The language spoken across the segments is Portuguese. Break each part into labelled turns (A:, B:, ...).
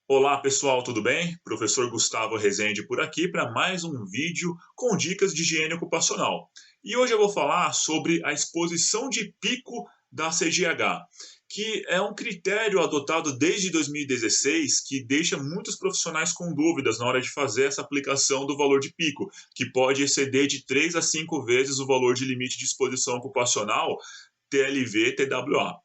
A: Olá pessoal, tudo bem? Professor Gustavo Rezende por aqui para mais um vídeo com dicas de higiene ocupacional. E hoje eu vou falar sobre a exposição de pico da CGH, que é um critério adotado desde 2016 que deixa muitos profissionais com dúvidas na hora de fazer essa aplicação do valor de pico, que pode exceder de 3 a 5 vezes o valor de limite de exposição ocupacional TLV-TWA.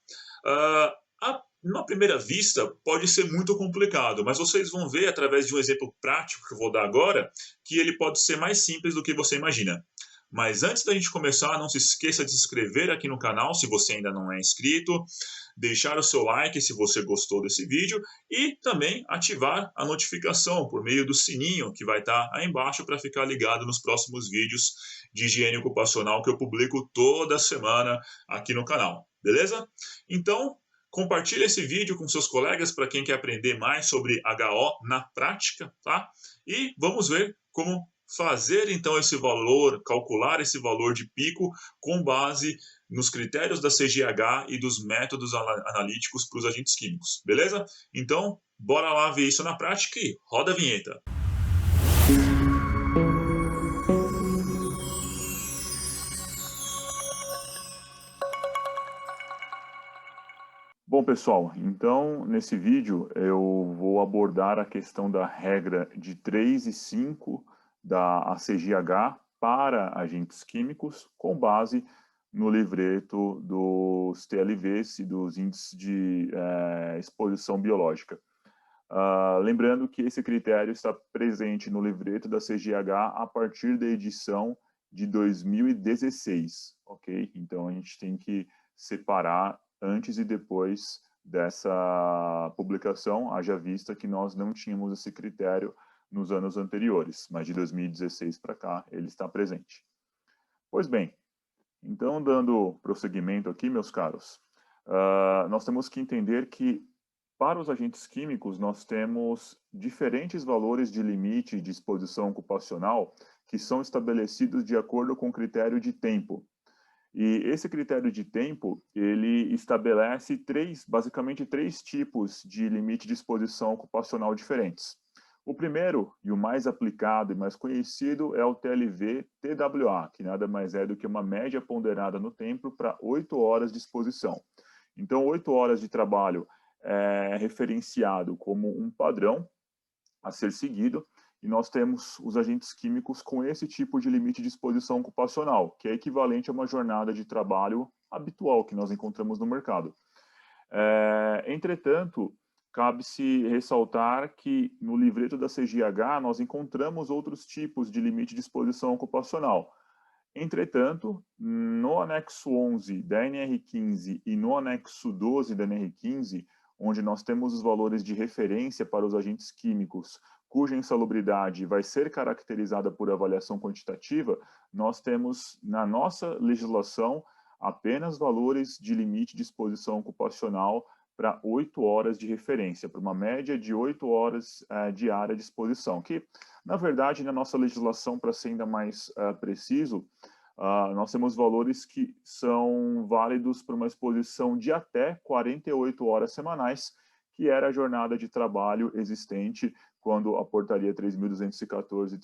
A: Numa primeira vista, pode ser muito complicado, mas vocês vão ver através de um exemplo prático que eu vou dar agora, que ele pode ser mais simples do que você imagina. Mas antes da gente começar, não se esqueça de se inscrever aqui no canal se você ainda não é inscrito, deixar o seu like se você gostou desse vídeo e também ativar a notificação por meio do sininho que vai estar aí embaixo para ficar ligado nos próximos vídeos de higiene ocupacional que eu publico toda semana aqui no canal, beleza? Então, compartilhe esse vídeo com seus colegas para quem quer aprender mais sobre HO na prática, tá? E vamos ver como fazer então esse valor, calcular esse valor de pico com base nos critérios da CGH e dos métodos analíticos para os agentes químicos, beleza? Então, bora lá ver isso na prática e roda a vinheta.
B: Bom, pessoal, então nesse vídeo eu vou abordar a questão da regra de 3 e 5 da ACGH para agentes químicos com base no livreto dos TLVs e dos índices de exposição biológica. Lembrando que esse critério está presente no livreto da CGH a partir da edição de 2016, ok? Então a gente tem que separar antes e depois dessa publicação, haja vista que nós não tínhamos esse critério nos anos anteriores, mas de 2016 para cá ele está presente. Pois bem, então dando prosseguimento aqui, meus caros, nós temos que entender que para os agentes químicos nós temos diferentes valores de limite de exposição ocupacional que são estabelecidos de acordo com o critério de tempo. E esse critério de tempo, ele estabelece basicamente três tipos de limite de exposição ocupacional diferentes. O primeiro, e o mais aplicado e mais conhecido, é o TLV-TWA, que nada mais é do que uma média ponderada no tempo para 8 horas de exposição. Então, 8 horas de trabalho é referenciado como um padrão a ser seguido, e nós temos os agentes químicos com esse tipo de limite de exposição ocupacional, que é equivalente a uma jornada de trabalho habitual que nós encontramos no mercado. Entretanto, cabe-se ressaltar que no livreto da CGH nós encontramos outros tipos de limite de exposição ocupacional. Entretanto, no anexo 11 da NR15 e no anexo 12 da NR15, onde nós temos os valores de referência para os agentes químicos cuja insalubridade vai ser caracterizada por avaliação quantitativa, nós temos na nossa legislação apenas valores de limite de exposição ocupacional para 8 horas de referência, para uma média de 8 horas diária de exposição, que, na verdade, na nossa legislação, para ser ainda mais preciso, nós temos valores que são válidos para uma exposição de até 48 horas semanais, que era a jornada de trabalho existente quando a portaria 3.214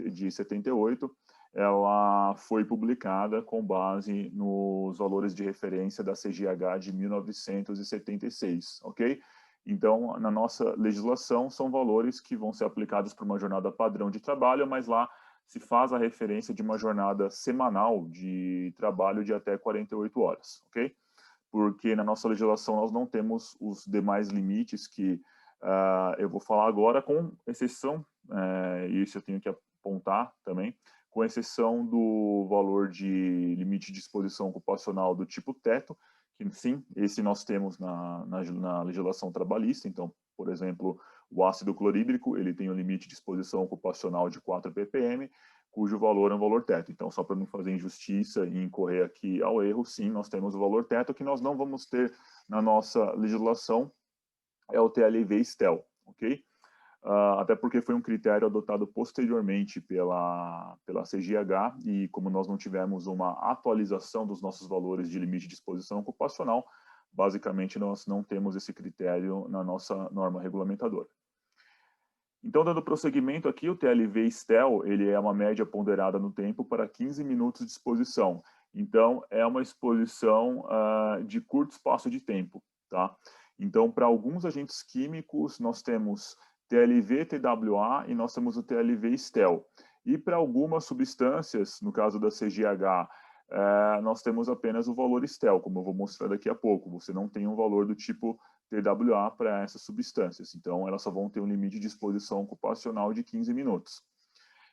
B: de 78 ela foi publicada com base nos valores de referência da CGH de 1976, ok? Então, na nossa legislação, são valores que vão ser aplicados para uma jornada padrão de trabalho, mas lá se faz a referência de uma jornada semanal de trabalho de até 48 horas, ok? Porque na nossa legislação nós não temos os demais limites que eu vou falar agora, com exceção, e isso eu tenho que apontar também, com exceção do valor de limite de exposição ocupacional do tipo teto, que sim, esse nós temos na legislação trabalhista. Então, por exemplo, o ácido clorídrico, ele tem um limite de exposição ocupacional de 4 ppm, cujo valor é um valor teto. Então, só para não fazer injustiça e incorrer aqui ao erro, sim, nós temos o valor teto que nós não vamos ter na nossa legislação, é o TLV-STEL, ok? Até porque foi um critério adotado posteriormente pela CGH, e como nós não tivemos uma atualização dos nossos valores de limite de exposição ocupacional, basicamente nós não temos esse critério na nossa norma regulamentadora. Então, dando prosseguimento aqui, o TLV-STEL, ele é uma média ponderada no tempo para 15 minutos de exposição. Então, é uma exposição de curto espaço de tempo, tá? Então, para alguns agentes químicos, nós temos TLV-TWA e nós temos o TLV-STEL. E para algumas substâncias, no caso da CGH, nós temos apenas o valor STEL, como eu vou mostrar daqui a pouco. Você não tem um valor do tipo TWA para essas substâncias. Então, elas só vão ter um limite de exposição ocupacional de 15 minutos.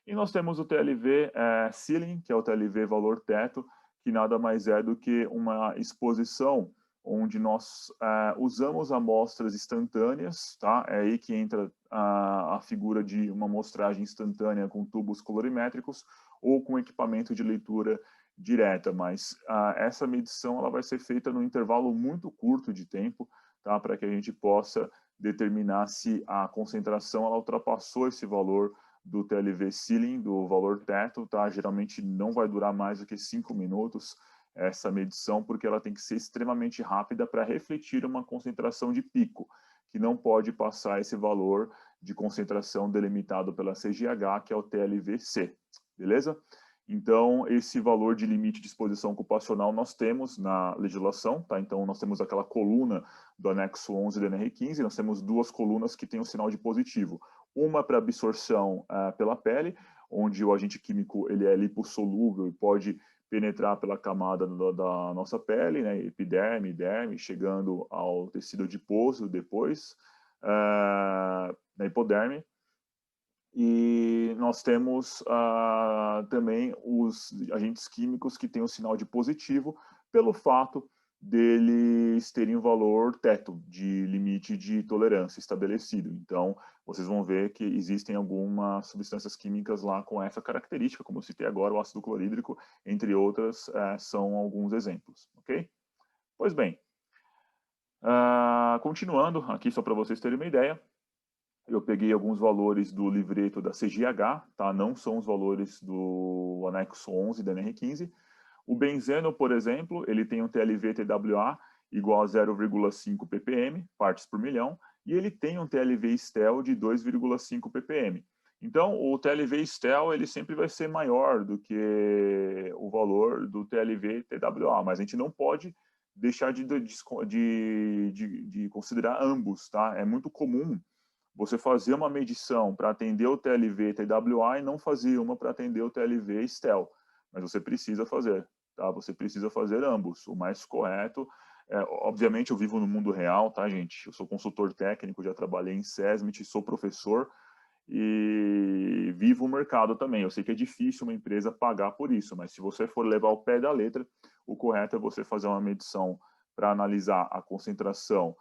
B: E nós temos o TLV ceiling, que é o TLV valor teto, que nada mais é do que uma exposição onde nós usamos amostras instantâneas, tá? É aí que entra a figura de uma amostragem instantânea com tubos colorimétricos ou com equipamento de leitura direta, mas essa medição ela vai ser feita num intervalo muito curto de tempo, tá? Para que a gente possa determinar se a concentração ela ultrapassou esse valor do TLV ceiling, do valor teto, tá? Geralmente não vai durar mais do que 5 minutos essa medição, porque ela tem que ser extremamente rápida para refletir uma concentração de pico, que não pode passar esse valor de concentração delimitado pela CGH, que é o TLVC, beleza? Então, esse valor de limite de exposição ocupacional nós temos na legislação, tá? Então, nós temos aquela coluna do anexo 11 da NR15, nós temos duas colunas que têm o sinal de positivo. Uma para absorção pela pele, onde o agente químico ele é lipossolúvel e pode penetrar pela camada da nossa pele, né, epiderme, derme, chegando ao tecido adiposo depois, na hipoderme. E nós temos também os agentes químicos que têm o sinal de positivo pelo fato deles terem um valor teto de limite de tolerância estabelecido. Então, vocês vão ver que existem algumas substâncias químicas lá com essa característica, como eu citei agora, o ácido clorídrico, entre outras, são alguns exemplos, ok? Pois bem, continuando aqui só para vocês terem uma ideia, eu peguei alguns valores do livreto da CGH, tá? Não são os valores do anexo 11 da NR15. O benzeno, por exemplo, ele tem um TLV-TWA igual a 0,5 ppm, partes por milhão, e ele tem um TLV-STEL de 2,5 ppm. Então, o TLV-STEL ele sempre vai ser maior do que o valor do TLV-TWA, mas a gente não pode deixar de considerar ambos, tá? É muito comum você fazer uma medição para atender o TLV TWA e não fazer uma para atender o TLV STEL. Mas você precisa fazer, tá? Você precisa fazer ambos. O mais correto, obviamente eu vivo no mundo real, tá, gente? Eu sou consultor técnico, já trabalhei em SESMIT, sou professor e vivo o mercado também. Eu sei que é difícil uma empresa pagar por isso, mas se você for levar ao pé da letra, o correto é você fazer uma medição para analisar a concentração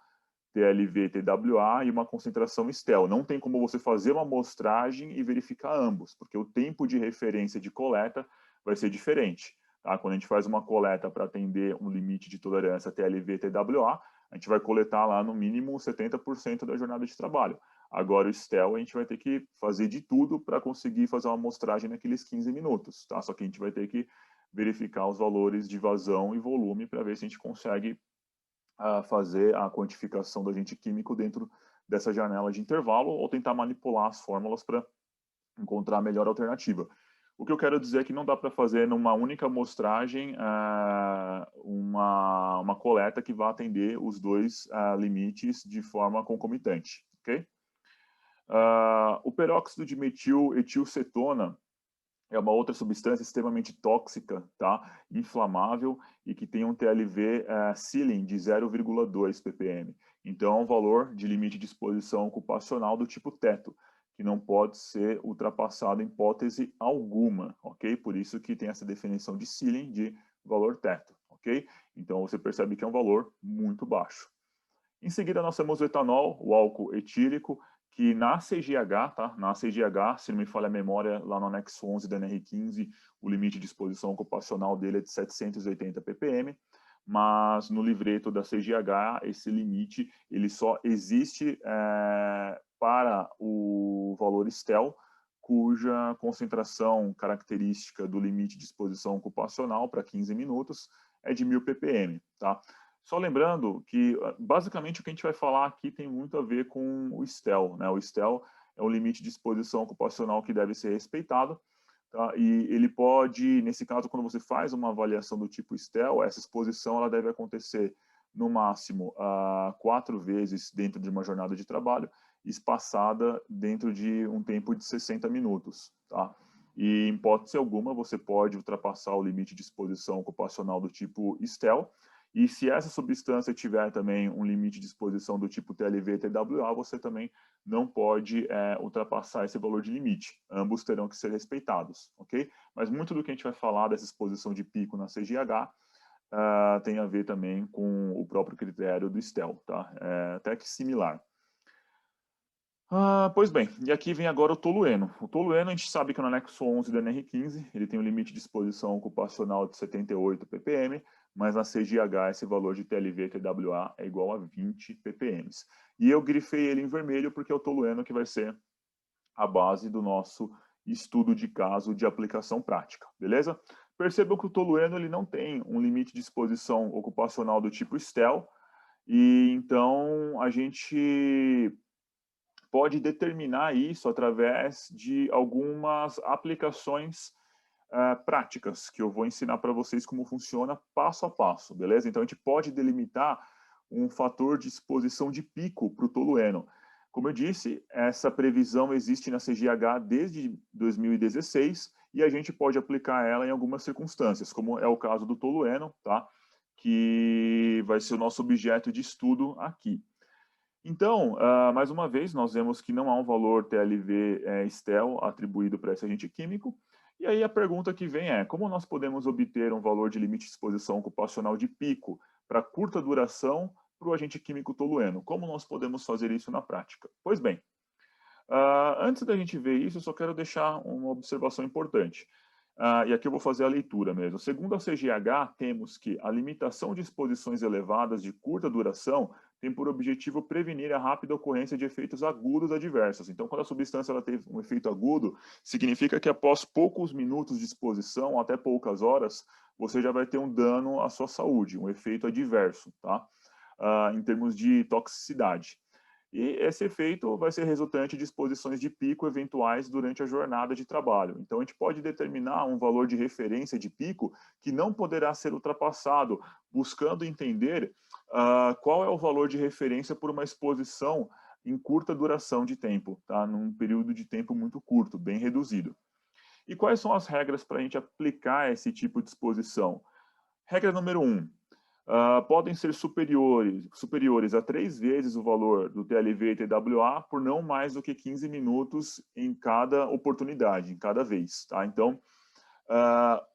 B: TLV, TWA e uma concentração STEL. Não tem como você fazer uma amostragem e verificar ambos, porque o tempo de referência de coleta vai ser diferente. Tá? Quando a gente faz uma coleta para atender um limite de tolerância TLV, TWA, a gente vai coletar lá no mínimo 70% da jornada de trabalho. Agora o STEL a gente vai ter que fazer de tudo para conseguir fazer uma amostragem naqueles 15 minutos. Tá? Só que a gente vai ter que verificar os valores de vazão e volume para ver se a gente consegue fazer a quantificação do agente químico dentro dessa janela de intervalo ou tentar manipular as fórmulas para encontrar a melhor alternativa. O que eu quero dizer é que não dá para fazer numa única amostragem uma coleta que vá atender os dois limites de forma concomitante, ok? O peróxido de metil-etilcetona é uma outra substância extremamente tóxica, tá? Inflamável e que tem um TLV ceiling de 0,2 ppm. Então, é um valor de limite de exposição ocupacional do tipo teto, que não pode ser ultrapassado em hipótese alguma, ok? Por isso que tem essa definição de ceiling de valor teto, ok? Então, você percebe que é um valor muito baixo. Em seguida, nós temos o etanol, o álcool etílico, que na CGH, tá? Na CGH, se não me falha a memória, lá no anexo 11 da NR15, o limite de exposição ocupacional dele é de 780 ppm, mas no livreto da CGH, esse limite ele só existe para o valor STEL, cuja concentração característica do limite de exposição ocupacional para 15 minutos é de 1000 ppm, tá? Só lembrando que, basicamente, o que a gente vai falar aqui tem muito a ver com o STEL, né? O STEL é um limite de exposição ocupacional que deve ser respeitado. Tá? E ele pode, nesse caso, quando você faz uma avaliação do tipo STEL, essa exposição ela deve acontecer no máximo 4 vezes dentro de uma jornada de trabalho, espaçada dentro de um tempo de 60 minutos. Tá? E, em hipótese alguma, você pode ultrapassar o limite de exposição ocupacional do tipo STEL, e se essa substância tiver também um limite de exposição do tipo TLV-TWA, você também não pode ultrapassar esse valor de limite. Ambos terão que ser respeitados, ok? Mas muito do que a gente vai falar dessa exposição de pico na CGH tem a ver também com o próprio critério do STEL, tá? É até que similar. Pois bem, e aqui vem agora o tolueno. O tolueno, a gente sabe que no anexo 11 da NR15, ele tem um limite de exposição ocupacional de 78 ppm, mas na CGH esse valor de TLV-TWA é igual a 20 ppm. E eu grifei ele em vermelho porque é o tolueno que vai ser a base do nosso estudo de caso de aplicação prática, beleza? Percebam que o tolueno ele não tem um limite de exposição ocupacional do tipo STEL, e então a gente pode determinar isso através de algumas aplicações práticas, que eu vou ensinar para vocês como funciona passo a passo, beleza? Então, a gente pode delimitar um fator de exposição de pico para o tolueno. Como eu disse, essa previsão existe na CGH desde 2016 e a gente pode aplicar ela em algumas circunstâncias, como é o caso do tolueno, tá? Que vai ser o nosso objeto de estudo aqui. Então, mais uma vez, nós vemos que não há um valor TLV STEL atribuído para esse agente químico. E aí a pergunta que vem é, como nós podemos obter um valor de limite de exposição ocupacional de pico para curta duração para o agente químico tolueno? Como nós podemos fazer isso na prática? Pois bem, antes da gente ver isso, eu só quero deixar uma observação importante. E aqui eu vou fazer a leitura mesmo. Segundo a CGH, temos que a limitação de exposições elevadas de curta duração tem por objetivo prevenir a rápida ocorrência de efeitos agudos adversos. Então, quando a substância ela teve um efeito agudo, significa que após poucos minutos de exposição, até poucas horas, você já vai ter um dano à sua saúde, um efeito adverso, tá? Em termos de toxicidade. E esse efeito vai ser resultante de exposições de pico eventuais durante a jornada de trabalho. Então, a gente pode determinar um valor de referência de pico que não poderá ser ultrapassado, buscando entender qual é o valor de referência por uma exposição em curta duração de tempo, tá? Num período de tempo muito curto, bem reduzido. E quais são as regras para a gente aplicar esse tipo de exposição? Regra número 1. Podem ser superiores a 3 vezes o valor do TLV e TWA por não mais do que 15 minutos em cada oportunidade, em cada vez. Tá? Então,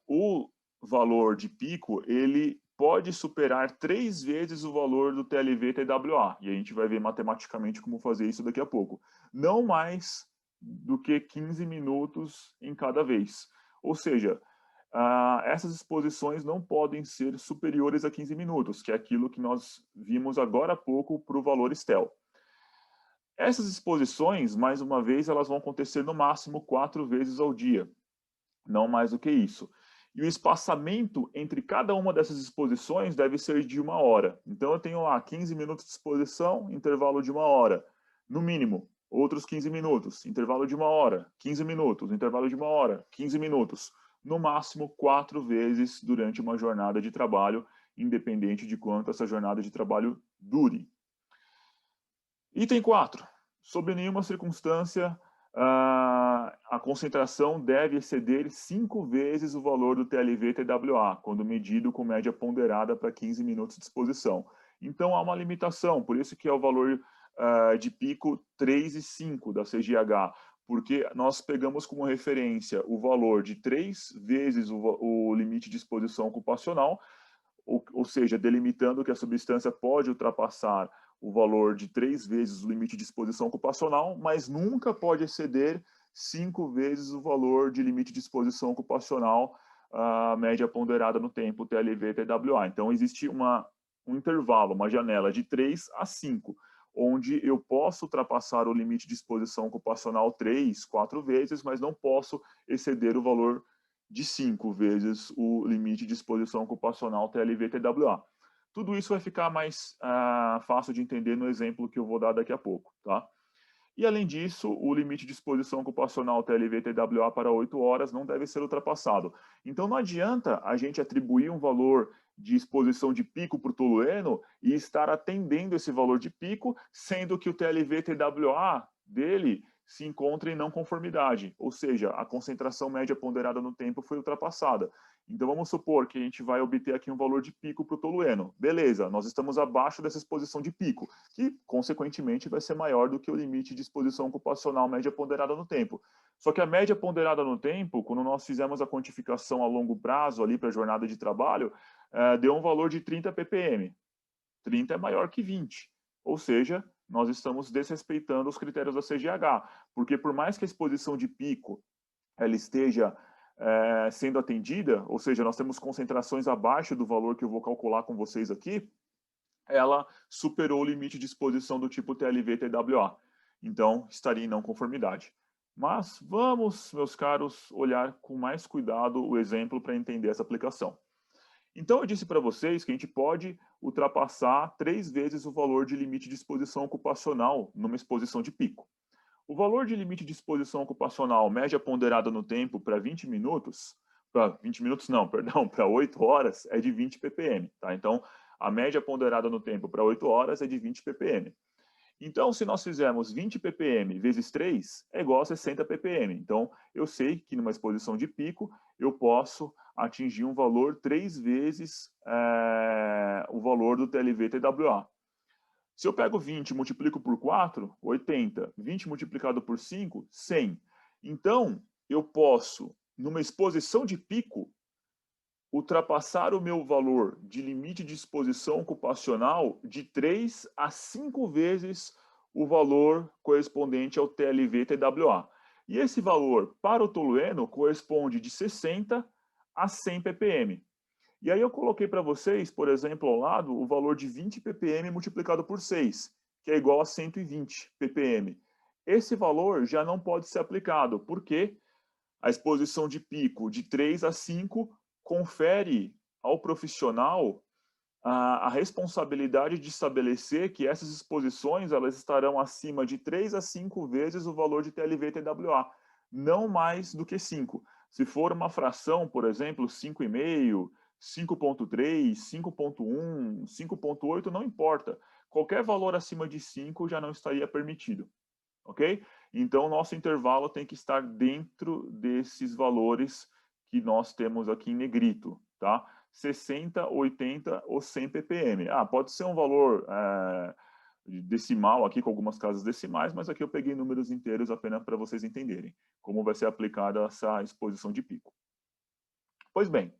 B: o valor de pico, ele pode superar 3 vezes o valor do TLV e TWA. E a gente vai ver matematicamente como fazer isso daqui a pouco. Não mais do que 15 minutos em cada vez. Ou seja, essas exposições não podem ser superiores a 15 minutos, que é aquilo que nós vimos agora há pouco para o valor STEL. Essas exposições, mais uma vez, elas vão acontecer no máximo 4 vezes ao dia, não mais do que isso. E o espaçamento entre cada uma dessas exposições deve ser de 1 hora. Então, eu tenho lá 15 minutos de exposição, intervalo de 1 hora, no mínimo. Outros 15 minutos, intervalo de 1 hora, 15 minutos, intervalo de 1 hora, 15 minutos. No máximo 4 vezes durante uma jornada de trabalho, independente de quanto essa jornada de trabalho dure. Item 4. Sob nenhuma circunstância, a concentração deve exceder 5 vezes o valor do TLV-TWA, quando medido com média ponderada para 15 minutos de exposição. Então, há uma limitação, por isso que é o valor de pico 3,5 da CGH, porque nós pegamos como referência o valor de 3 vezes o limite de exposição ocupacional, ou seja, delimitando que a substância pode ultrapassar o valor de 3 vezes o limite de exposição ocupacional, mas nunca pode exceder 5 vezes o valor de limite de exposição ocupacional, média ponderada no tempo, TLV-TWA. Então, existe um intervalo, uma janela de 3 a 5, onde eu posso ultrapassar o limite de exposição ocupacional 3, 4 vezes, mas não posso exceder o valor de 5 vezes o limite de exposição ocupacional TLV-TWA. Tudo isso vai ficar mais fácil de entender no exemplo que eu vou dar daqui a pouco, tá? E, além disso, o limite de exposição ocupacional TLV-TWA para 8 horas não deve ser ultrapassado. Então, não adianta a gente atribuir um valor de exposição de pico para o tolueno e estar atendendo esse valor de pico, sendo que o TLV-TWA dele se encontra em não conformidade, ou seja, a concentração média ponderada no tempo foi ultrapassada. Então, vamos supor que a gente vai obter aqui um valor de pico para o tolueno. Beleza, nós estamos abaixo dessa exposição de pico, que, consequentemente, vai ser maior do que o limite de exposição ocupacional média ponderada no tempo. Só que a média ponderada no tempo, quando nós fizemos a quantificação a longo prazo ali para a jornada de trabalho, deu um valor de 30 ppm. 30 é maior que 20. Ou seja, nós estamos desrespeitando os critérios da CGH, porque por mais que a exposição de pico ela esteja sendo atendida, ou seja, nós temos concentrações abaixo do valor que eu vou calcular com vocês aqui, ela superou o limite de exposição do tipo TLV-TWA. Então, estaria em não conformidade. Mas vamos, meus caros, olhar com mais cuidado o exemplo para entender essa aplicação. Então, eu disse para vocês que a gente pode ultrapassar 3 vezes o valor de limite de exposição ocupacional numa exposição de pico. O valor de limite de exposição ocupacional média ponderada no tempo para 20 minutos, para 20 minutos não, perdão, para 8 horas é de 20 ppm, tá? Então, a média ponderada no tempo para 8 horas é de 20 ppm. Então, se nós fizermos 20 ppm vezes 3, é igual a 60 ppm. Então, eu sei que numa exposição de pico, eu posso atingir um valor 3 vezes o valor do TLV-TWA. Se eu pego 20 e multiplico por 4, 80. 20 multiplicado por 5, 100. Então, eu posso, numa exposição de pico, ultrapassar o meu valor de limite de exposição ocupacional de 3 a 5 vezes o valor correspondente ao TLV-TWA. E esse valor para o tolueno corresponde de 60 a 100 ppm. E aí eu coloquei para vocês, por exemplo, ao lado, o valor de 20 ppm multiplicado por 6, que é igual a 120 ppm. Esse valor já não pode ser aplicado, porque a exposição de pico de 3 a 5 confere ao profissional a responsabilidade de estabelecer que essas exposições elas estarão acima de 3 a 5 vezes o valor de TLV-TWA, não mais do que 5. Se for uma fração, por exemplo, 5,5, 5,3, 5,1, 5,8, não importa. Qualquer valor acima de 5 já não estaria permitido, ok? Então, o nosso intervalo tem que estar dentro desses valores que nós temos aqui em negrito, tá? 60, 80 ou 100 ppm. Pode ser um valor decimal aqui, com algumas casas decimais, mas aqui eu peguei números inteiros apenas para vocês entenderem como vai ser aplicada essa exposição de pico. Pois bem,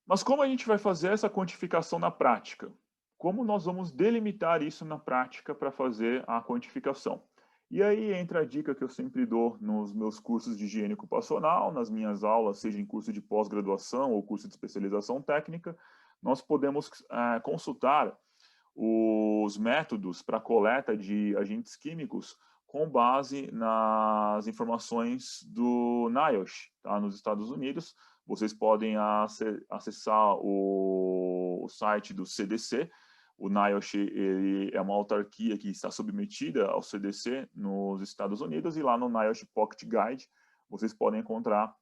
B: mas como a gente vai fazer essa quantificação na prática? Como nós vamos delimitar isso na prática para fazer a quantificação? E aí entra a dica que eu sempre dou nos meus cursos de higiene ocupacional, nas minhas aulas, seja em curso de pós-graduação ou curso de especialização técnica, nós podemos consultar os métodos para coleta de agentes químicos com base nas informações do NIOSH, tá, nos Estados Unidos. Vocês podem acessar o site do CDC. O NIOSH ele é uma autarquia que está submetida ao CDC nos Estados Unidos, e lá no NIOSH Pocket Guide vocês podem encontrar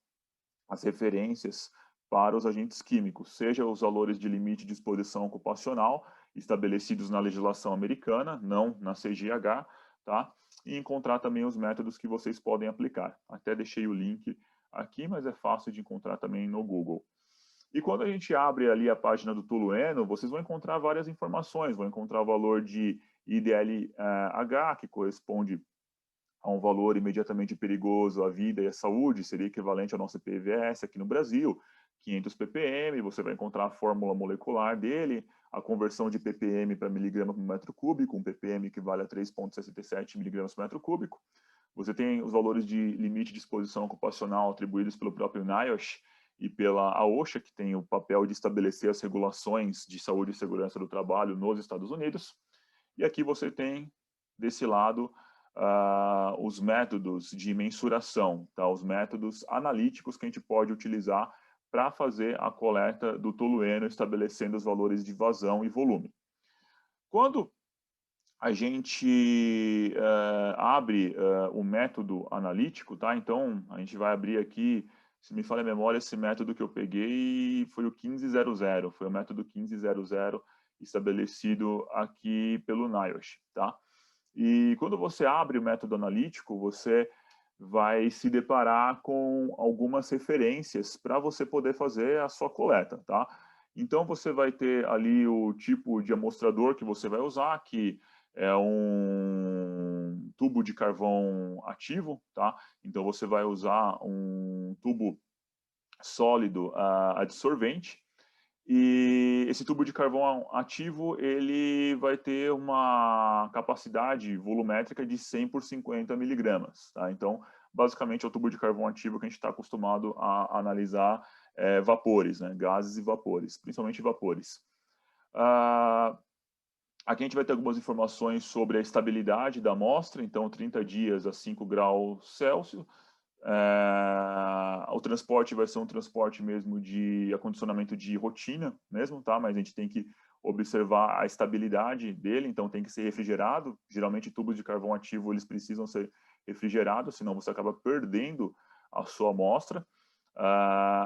B: as referências para os agentes químicos, seja os valores de limite de exposição ocupacional estabelecidos na legislação americana, não na CGH, tá? E encontrar também os métodos que vocês podem aplicar. Até deixei o link aqui, mas é fácil de encontrar também no Google. E quando a gente abre ali a página do tolueno, vocês vão encontrar várias informações, vão encontrar o valor de IDLH, que corresponde a um valor imediatamente perigoso à vida e à saúde, seria equivalente ao nosso PVS aqui no Brasil, 500 ppm, você vai encontrar a fórmula molecular dele, a conversão de ppm para miligrama por metro cúbico, um ppm equivale a 3,67 miligramas por metro cúbico. Você tem os valores de limite de exposição ocupacional atribuídos pelo próprio NIOSH e pela AOSHA, que tem o papel de estabelecer as regulações de saúde e segurança do trabalho nos Estados Unidos. E aqui você tem, desse lado, os métodos de mensuração, tá? Os métodos analíticos que a gente pode utilizar para fazer a coleta do tolueno, estabelecendo os valores de vazão e volume. Quando a gente abre o método analítico, tá? Então, a gente vai abrir aqui, se me falha a memória, esse método que eu peguei foi o 1500, foi o método 1500 estabelecido aqui pelo NIOSH, tá? E quando você abre o método analítico, você vai se deparar com algumas referências para você poder fazer a sua coleta, tá? Então, você vai ter ali o tipo de amostrador que você vai usar, que é um tubo de carvão ativo, tá? Então, você vai usar um tubo sólido adsorvente, e esse tubo de carvão ativo, ele vai ter uma capacidade volumétrica de 100 por 50 miligramas, tá? Então, basicamente, é o tubo de carvão ativo que a gente está acostumado a analisar vapores, né? Gases e vapores, principalmente vapores. Aqui a gente vai ter algumas informações sobre a estabilidade da amostra, então 30 dias a 5 graus Celsius. O transporte vai ser um transporte mesmo de acondicionamento de rotina mesmo, tá? Mas a gente tem que observar a estabilidade dele, então tem que ser refrigerado. Geralmente tubos de carvão ativo eles precisam ser refrigerados, senão você acaba perdendo a sua amostra.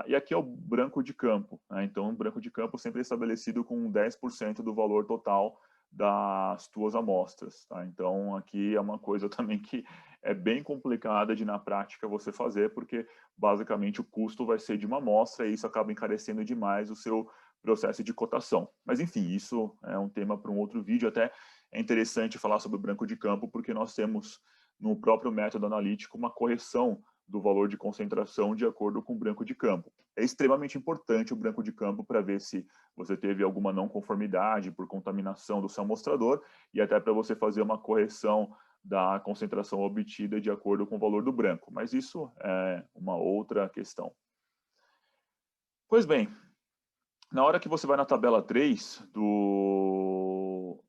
B: E aqui é o branco de campo, né? Então o branco de campo sempre é estabelecido com 10% do valor total das tuas amostras, tá? Então aqui é uma coisa também que é bem complicada de na prática você fazer, porque basicamente o custo vai ser de uma amostra e isso acaba encarecendo demais o seu processo de cotação. Mas enfim, isso é um tema para um outro vídeo, até é interessante falar sobre o branco de campo, porque nós temos no próprio método analítico uma correção do valor de concentração de acordo com o branco de campo. É extremamente importante o branco de campo para ver se você teve alguma não conformidade por contaminação do seu amostrador e até para você fazer uma correção da concentração obtida de acordo com o valor do branco. Mas isso é uma outra questão. Pois bem, na hora que você vai na tabela 3 do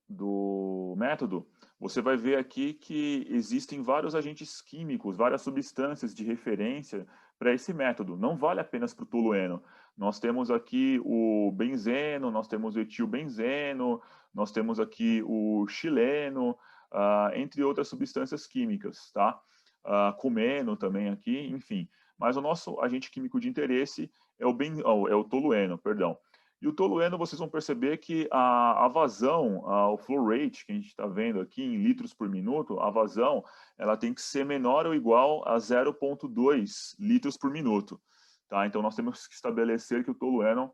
B: método, você vai ver aqui que existem vários agentes químicos, várias substâncias de referência para esse método. Não vale apenas para o tolueno. Nós temos aqui o benzeno, nós temos o etilbenzeno, nós temos aqui o xileno, entre outras substâncias químicas, tá? Cumeno também aqui, enfim. Mas o nosso agente químico de interesse é o tolueno, perdão. E o tolueno, vocês vão perceber que a vazão, o flow rate, que a gente está vendo aqui em litros por minuto, a vazão, ela tem que ser menor ou igual a 0,2 litros por minuto. Tá? Então, nós temos que estabelecer que o tolueno,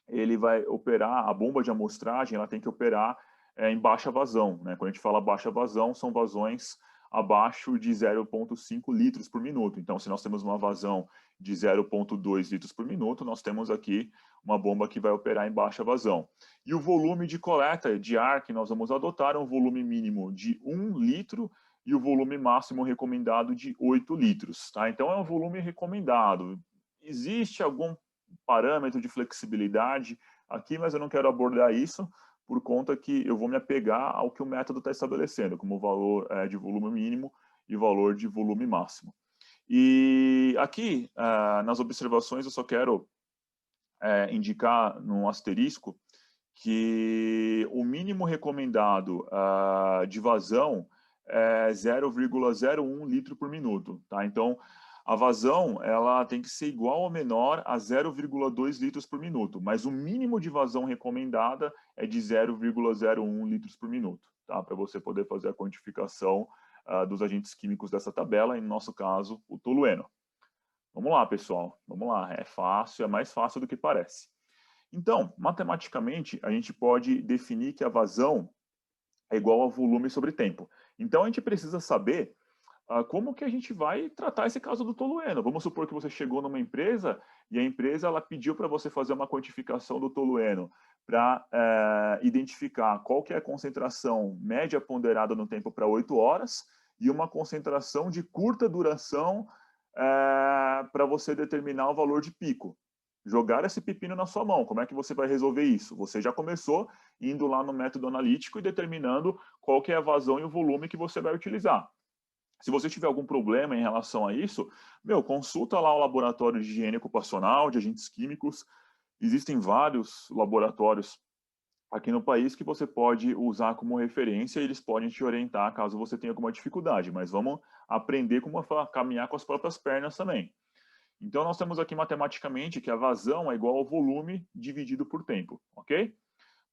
B: ele vai operar, a bomba de amostragem, ela tem que operar em baixa vazão. Né? Quando a gente fala baixa vazão, são vazões abaixo de 0,5 litros por minuto. Então, se nós temos uma vazão de 0,2 litros por minuto, nós temos aqui uma bomba que vai operar em baixa vazão. E o volume de coleta de ar que nós vamos adotar é um volume mínimo de 1 litro e o volume máximo recomendado de 8 litros. Tá? Então, é um volume recomendado. Existe algum parâmetro de flexibilidade aqui, mas eu não quero abordar isso, por conta que eu vou me apegar ao que o método está estabelecendo, como valor de volume mínimo e valor de volume máximo. E aqui, nas observações, eu só quero indicar num asterisco que o mínimo recomendado de vazão é 0,01 litro por minuto. Tá? Então, a vazão ela tem que ser igual ou menor a 0,2 litros por minuto, mas o mínimo de vazão recomendada é de 0,01 litros por minuto, tá? Para você poder fazer a quantificação dos agentes químicos dessa tabela, em nosso caso, o tolueno. Vamos lá, pessoal, vamos lá, é fácil, é mais fácil do que parece. Então, matematicamente, a gente pode definir que a vazão é igual a volume sobre tempo. Então, a gente precisa saber como que a gente vai tratar esse caso do tolueno. Vamos supor que você chegou numa empresa e a empresa ela pediu para você fazer uma quantificação do tolueno para identificar qual que é a concentração média ponderada no tempo para 8 horas e uma concentração de curta duração para você determinar o valor de pico. Jogar esse pepino na sua mão. Como é que você vai resolver isso? Você já começou indo lá no método analítico e determinando qual que é a vazão e o volume que você vai utilizar. Se você tiver algum problema em relação a isso, consulta lá o laboratório de higiene ocupacional, de agentes químicos. Existem vários laboratórios aqui no país que você pode usar como referência e eles podem te orientar caso você tenha alguma dificuldade, mas vamos aprender como caminhar com as próprias pernas também. Então, nós temos aqui matematicamente que a vazão é igual ao volume dividido por tempo, ok?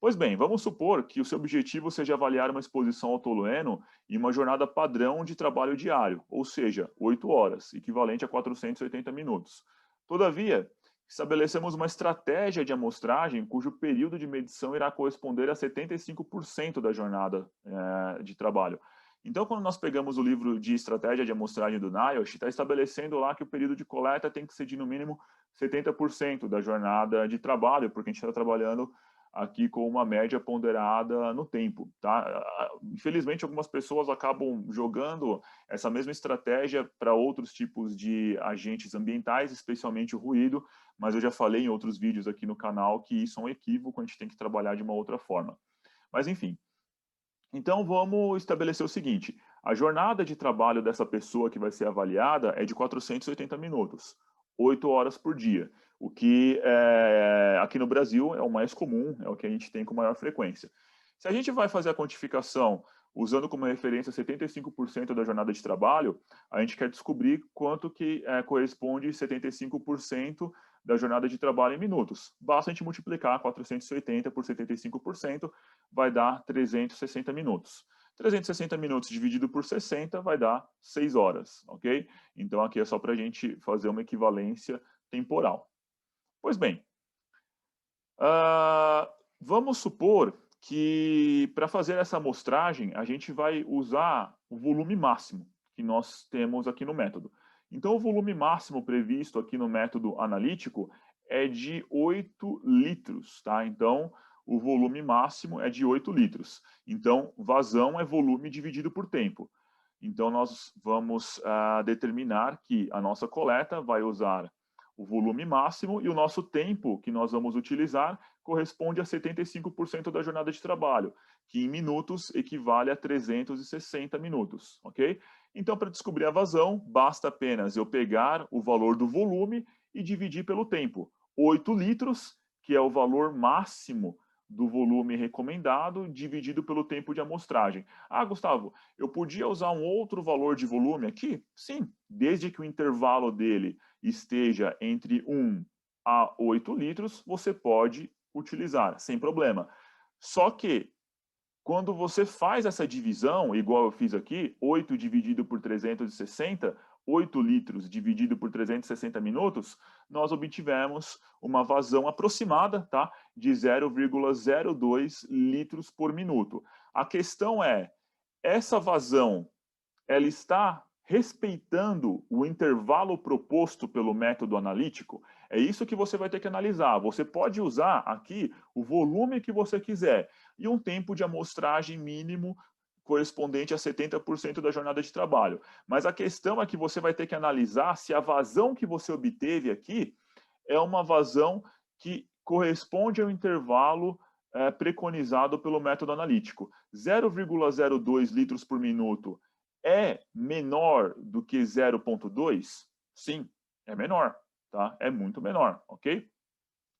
B: Pois bem, vamos supor que o seu objetivo seja avaliar uma exposição ao tolueno em uma jornada padrão de trabalho diário, ou seja, 8 horas, equivalente a 480 minutos. Todavia, estabelecemos uma estratégia de amostragem cujo período de medição irá corresponder a 75% da jornada de trabalho. Então, quando nós pegamos o livro de estratégia de amostragem do NIOSH, está estabelecendo lá que o período de coleta tem que ser de no mínimo 70% da jornada de trabalho, porque a gente está trabalhando aqui com uma média ponderada no tempo, tá? Infelizmente, algumas pessoas acabam jogando essa mesma estratégia para outros tipos de agentes ambientais, especialmente o ruído, mas eu já falei em outros vídeos aqui no canal que isso é um equívoco, a gente tem que trabalhar de uma outra forma. Mas, enfim. Então, vamos estabelecer o seguinte, a jornada de trabalho dessa pessoa que vai ser avaliada é de 480 minutos, 8 horas por dia, o que aqui no Brasil é o mais comum, é o que a gente tem com maior frequência. Se a gente vai fazer a quantificação usando como referência 75% da jornada de trabalho, a gente quer descobrir quanto que corresponde 75% da jornada de trabalho em minutos. Basta a gente multiplicar 480 por 75%, vai dar 360 minutos. 360 minutos dividido por 60 vai dar 6 horas, ok? Então aqui é só para a gente fazer uma equivalência temporal. Pois bem, vamos supor que para fazer essa amostragem a gente vai usar o volume máximo que nós temos aqui no método. Então o volume máximo previsto aqui no método analítico é de 8 litros, tá? Então o volume máximo é de 8 litros. Então vazão é volume dividido por tempo. Então nós vamos determinar que a nossa coleta vai usar o volume máximo e o nosso tempo que nós vamos utilizar corresponde a 75% da jornada de trabalho, que em minutos equivale a 360 minutos, ok? Então, para descobrir a vazão, basta apenas eu pegar o valor do volume e dividir pelo tempo. 8 litros, que é o valor máximo do volume recomendado, dividido pelo tempo de amostragem. Ah, Gustavo, eu podia usar um outro valor de volume aqui? Sim, desde que o intervalo dele esteja entre 1 a 8 litros, você pode utilizar, sem problema. Só que, quando você faz essa divisão, igual eu fiz aqui, 8 dividido por 360, 8 litros dividido por 360 minutos, nós obtivemos uma vazão aproximada, tá, de 0,02 litros por minuto. A questão é, essa vazão, ela está respeitando o intervalo proposto pelo método analítico? É isso que você vai ter que analisar. Você pode usar aqui o volume que você quiser e um tempo de amostragem mínimo correspondente a 70% da jornada de trabalho. Mas a questão é que você vai ter que analisar se a vazão que você obteve aqui é uma vazão que corresponde ao intervalo preconizado pelo método analítico. 0,02 litros por minuto é menor do que 0,2? Sim, é menor, tá? É muito menor, ok?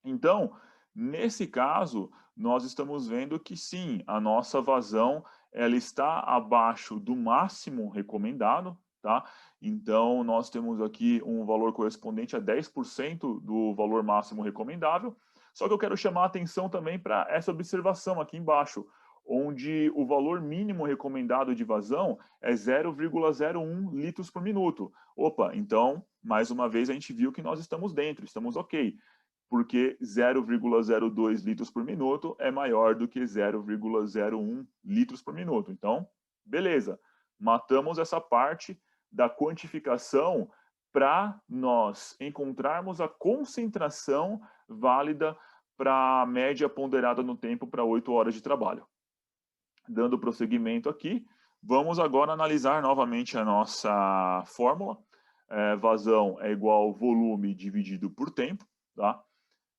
B: Então, nesse caso, nós estamos vendo que sim, a nossa vazão ela está abaixo do máximo recomendado, tá? Então, nós temos aqui um valor correspondente a 10% do valor máximo recomendável. Só que eu quero chamar a atenção também para essa observação aqui embaixo, onde o valor mínimo recomendado de vazão é 0,01 litros por minuto. Opa, então, mais uma vez a gente viu que nós estamos dentro, estamos ok, porque 0,02 litros por minuto é maior do que 0,01 litros por minuto. Então, beleza, matamos essa parte da quantificação para nós encontrarmos a concentração válida para a média ponderada no tempo para 8 horas de trabalho. Dando prosseguimento aqui, vamos agora analisar novamente a nossa fórmula. Vazão é igual ao volume dividido por tempo, tá?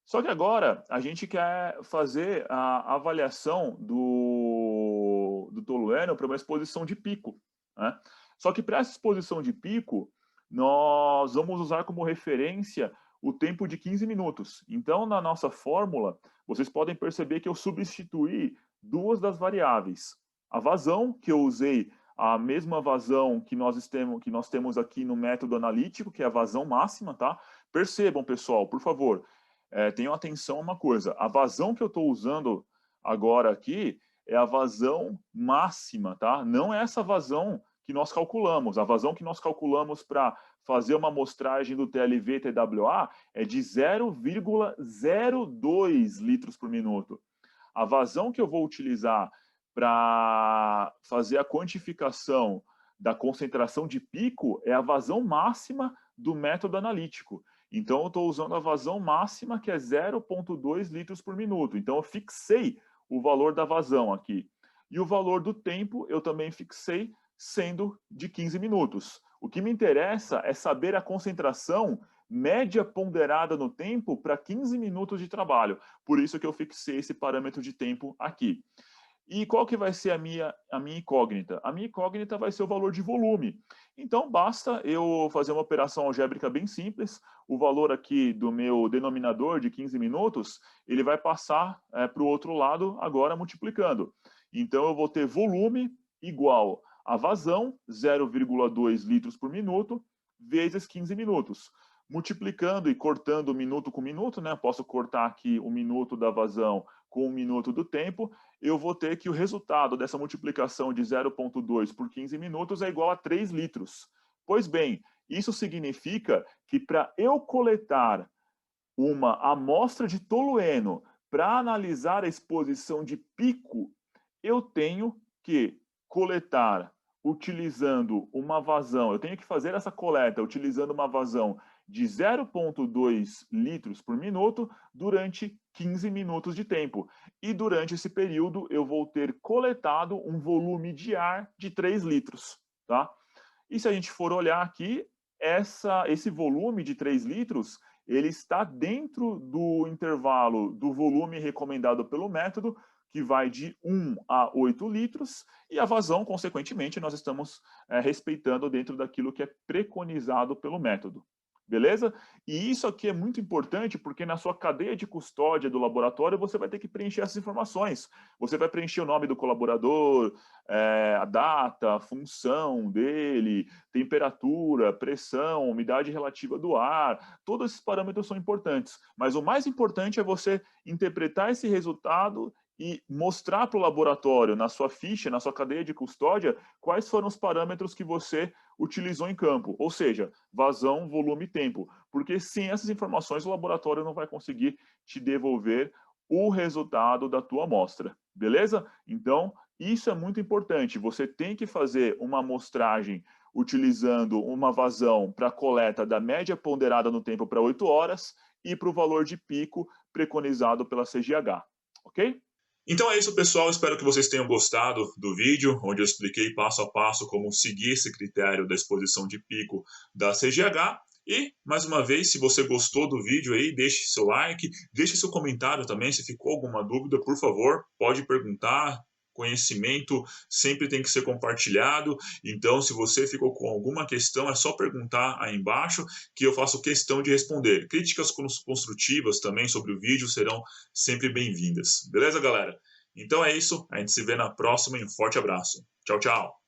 B: Só que agora a gente quer fazer a avaliação do tolueno para uma exposição de pico, né? Só que para essa exposição de pico, nós vamos usar como referência o tempo de 15 minutos. Então, na nossa fórmula, vocês podem perceber que eu substituí duas das variáveis. A vazão, que eu usei a mesma vazão que nós temos aqui no método analítico, que é a vazão máxima, tá? Percebam, pessoal, por favor, tenham atenção a uma coisa. A vazão que eu estou usando agora aqui é a vazão máxima, tá? Não é essa vazão que nós calculamos. A vazão que nós calculamos para fazer uma amostragem do TLV-TWA é de 0,02 litros por minuto. A vazão que eu vou utilizar para fazer a quantificação da concentração de pico é a vazão máxima do método analítico. Então, eu estou usando a vazão máxima, que é 0,2 litros por minuto. Então, eu fixei o valor da vazão aqui. E o valor do tempo eu também fixei, sendo de 15 minutos. O que me interessa é saber a concentração média ponderada no tempo para 15 minutos de trabalho. Por isso que eu fixei esse parâmetro de tempo aqui. E qual que vai ser a minha incógnita? A minha incógnita vai ser o valor de volume. Então, basta eu fazer uma operação algébrica bem simples. O valor aqui do meu denominador de 15 minutos, ele vai passar para o outro lado agora multiplicando. Então, eu vou ter volume igual a vazão, 0,2 litros por minuto, vezes 15 minutos. Multiplicando e cortando minuto com minuto, né? Posso cortar aqui o minuto da vazão com o minuto do tempo, eu vou ter que o resultado dessa multiplicação de 0,2 por 15 minutos é igual a 3 litros. Pois bem, isso significa que para eu coletar uma amostra de tolueno para analisar a exposição de pico, eu tenho que coletar utilizando uma vazão, eu tenho que fazer essa coleta utilizando uma vazão de 0,2 litros por minuto durante 15 minutos de tempo. E durante esse período eu vou ter coletado um volume de ar de 3 litros. Tá? E se a gente for olhar aqui, esse volume de 3 litros, ele está dentro do intervalo do volume recomendado pelo método, que vai de 1 a 8 litros, e a vazão, consequentemente, nós estamos respeitando dentro daquilo que é preconizado pelo método. Beleza? E isso aqui é muito importante porque na sua cadeia de custódia do laboratório você vai ter que preencher essas informações. Você vai preencher o nome do colaborador, a data, a função dele, temperatura, pressão, umidade relativa do ar. Todos esses parâmetros são importantes. Mas o mais importante é você interpretar esse resultado e mostrar para o laboratório, na sua ficha, na sua cadeia de custódia, quais foram os parâmetros que você utilizou em campo, ou seja, vazão, volume e tempo. Porque sem essas informações o laboratório não vai conseguir te devolver o resultado da tua amostra, beleza? Então, isso é muito importante. Você tem que fazer uma amostragem utilizando uma vazão para coleta da média ponderada no tempo para 8 horas e para o valor de pico preconizado pela CGH, ok?
A: Então é isso, pessoal. Espero que vocês tenham gostado do vídeo, onde eu expliquei passo a passo como seguir esse critério da exposição de pico da CGH. E, mais uma vez, se você gostou do vídeo aí, deixe seu like, deixe seu comentário também. Se ficou alguma dúvida, por favor, pode perguntar. Conhecimento sempre tem que ser compartilhado. Então, se você ficou com alguma questão, é só perguntar aí embaixo que eu faço questão de responder. Críticas construtivas também sobre o vídeo serão sempre bem-vindas. Beleza, galera? Então é isso. A gente se vê na próxima e um forte abraço. Tchau, tchau.